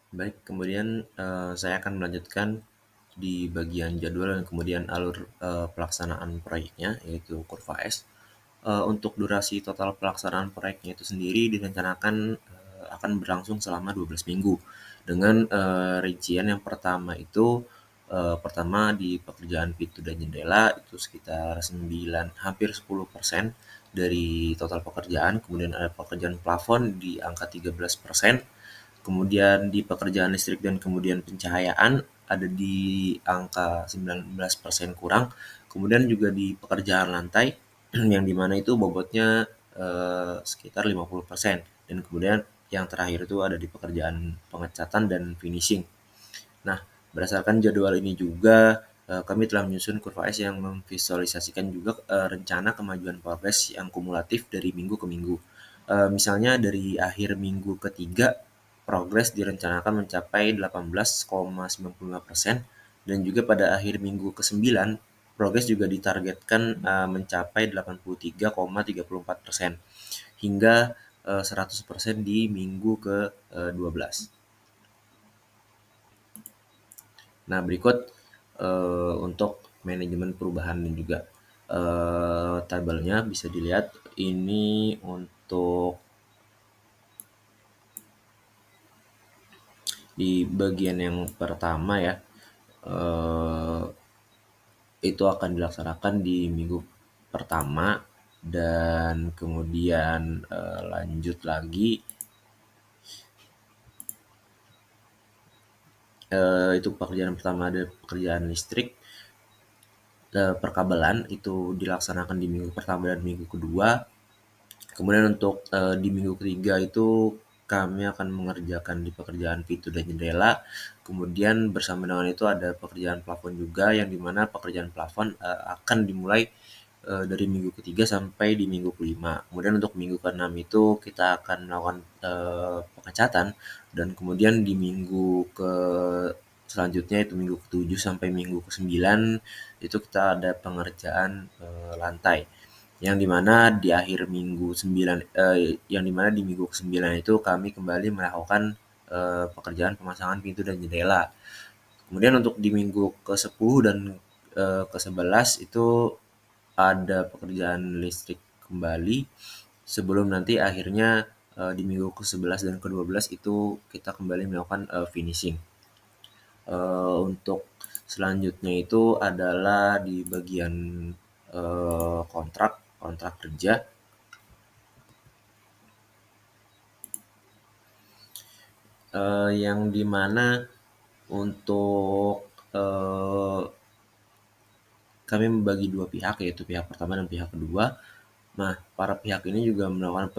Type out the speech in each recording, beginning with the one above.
Baik, kemudian saya akan melanjutkan di bagian jadwal dan kemudian alur pelaksanaan proyeknya, yaitu kurva S. Untuk durasi total pelaksanaan proyeknya itu sendiri direncanakan akan berlangsung selama 12 minggu. Dengan rincian yang pertama itu pertama di pekerjaan pintu dan jendela itu sekitar 9 hampir 10% dari total pekerjaan, kemudian ada pekerjaan plafon di angka 13%. Kemudian di pekerjaan listrik dan kemudian pencahayaan ada di angka 19% kurang. Kemudian juga di pekerjaan lantai yang dimana itu bobotnya sekitar 50%. Dan kemudian yang terakhir itu ada di pekerjaan pengecatan dan finishing. Nah, berdasarkan jadwal ini juga kami telah menyusun kurva S yang memvisualisasikan juga rencana kemajuan progres yang kumulatif dari minggu ke minggu. Misalnya dari akhir minggu ketiga, progres direncanakan mencapai 18,95% dan juga pada akhir minggu ke-9, progres juga ditargetkan mencapai 83,34% hingga 100% di minggu ke-12. Nah, berikut untuk manajemen perubahan dan juga tabelnya bisa dilihat ini untuk di bagian yang pertama ya, eh, itu akan dilaksanakan di minggu pertama dan kemudian lanjut lagi itu pekerjaan pertama ada pekerjaan listrik. Perkabelan itu dilaksanakan di minggu pertama dan minggu kedua. Kemudian untuk di minggu ketiga itu kami akan mengerjakan di pekerjaan pintu dan jendela. Kemudian bersama dengan itu ada pekerjaan plafon juga yang dimana pekerjaan plafon akan dimulai dari minggu ketiga sampai di minggu kelima. Kemudian untuk minggu keenam itu kita akan melakukan pengecatan dan kemudian di minggu ke selanjutnya itu minggu ketujuh sampai minggu ke-9 itu kita ada pengerjaan lantai yang dimana di akhir minggu 9 yang dimana di minggu ke-9 itu kami kembali melakukan pekerjaan pemasangan pintu dan jendela. Kemudian untuk di minggu ke-10 dan ke-11 itu ada pekerjaan listrik kembali sebelum nanti akhirnya di minggu ke-11 dan ke-12 itu kita kembali melakukan finishing. Untuk selanjutnya itu adalah di bagian kontrak kontrak kerja yang dimana untuk kami membagi dua pihak yaitu pihak pertama dan pihak kedua. Nah, para pihak ini juga melakukan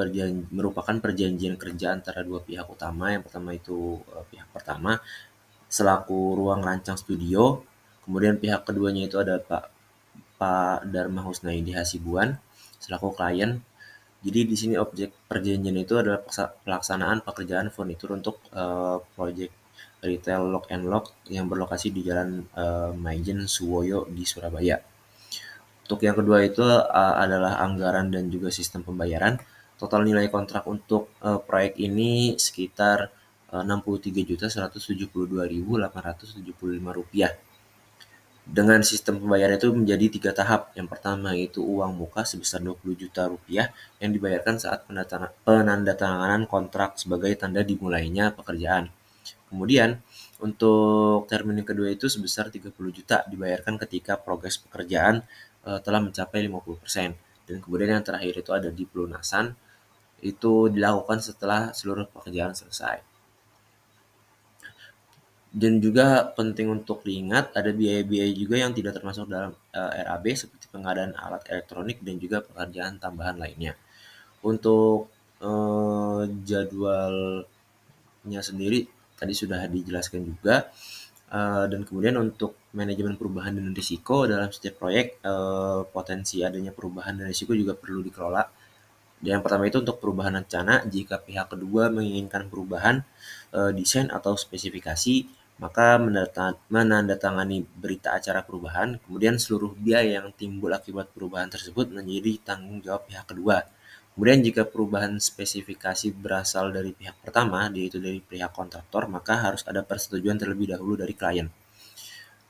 merupakan perjanjian kerja antara dua pihak utama. Yang pertama itu pihak pertama selaku ruang rancang studio, kemudian pihak keduanya itu ada Pak Dharma Husnaidi Hasibuan selaku klien. Jadi di sini objek perjanjian itu adalah pelaksanaan pekerjaan furnitur untuk proyek retail Lock and Lock yang berlokasi di Jalan Maijen Suwoyo di Surabaya. Untuk yang kedua itu adalah anggaran dan juga sistem pembayaran. Total nilai kontrak untuk proyek ini sekitar Rp63.172.875. Dengan sistem pembayaran itu menjadi 3 tahap. Yang pertama itu uang muka sebesar Rp20 juta yang dibayarkan saat penandatanganan kontrak sebagai tanda dimulainya pekerjaan. Kemudian untuk termin yang kedua itu sebesar 30 juta dibayarkan ketika progres pekerjaan telah mencapai 50%. Dan kemudian yang terakhir itu ada di pelunasan, itu dilakukan setelah seluruh pekerjaan selesai. Dan juga penting untuk diingat ada biaya-biaya juga yang tidak termasuk dalam RAB seperti pengadaan alat elektronik dan juga pekerjaan tambahan lainnya. Untuk jadwalnya sendiri tadi sudah dijelaskan juga. Dan kemudian untuk manajemen perubahan dan risiko dalam setiap proyek, potensi adanya perubahan dan risiko juga perlu dikelola. Yang pertama itu untuk perubahan rencana, jika pihak kedua menginginkan perubahan desain atau spesifikasi, maka menandatangani berita acara perubahan, kemudian seluruh biaya yang timbul akibat perubahan tersebut menjadi tanggung jawab pihak kedua. Kemudian jika perubahan spesifikasi berasal dari pihak pertama, yaitu dari pihak kontraktor, maka harus ada persetujuan terlebih dahulu dari klien.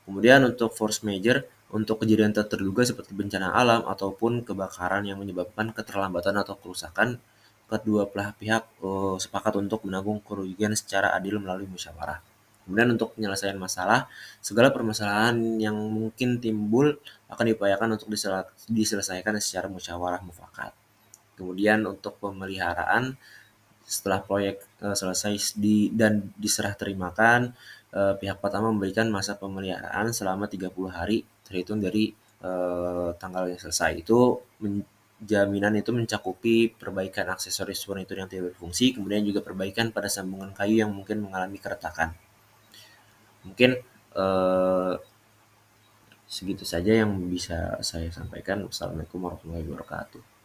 Kemudian untuk force major, untuk kejadian tak terduga seperti bencana alam ataupun kebakaran yang menyebabkan keterlambatan atau kerusakan, kedua belah pihak sepakat untuk menanggung kerugian secara adil melalui musyawarah. Kemudian untuk penyelesaian masalah, segala permasalahan yang mungkin timbul akan diupayakan untuk diselesaikan secara musyawarah mufakat. Kemudian untuk pemeliharaan, setelah proyek selesai dan diserah terimakan, pihak pertama memberikan masa pemeliharaan selama 30 hari terhitung dari tanggal yang selesai. Jaminan itu mencakupi perbaikan aksesoris furnitur yang tidak berfungsi, kemudian juga perbaikan pada sambungan kayu yang mungkin mengalami keretakan. Mungkin eh, segitu saja yang bisa saya sampaikan. Wassalamualaikum warahmatullahi wabarakatuh.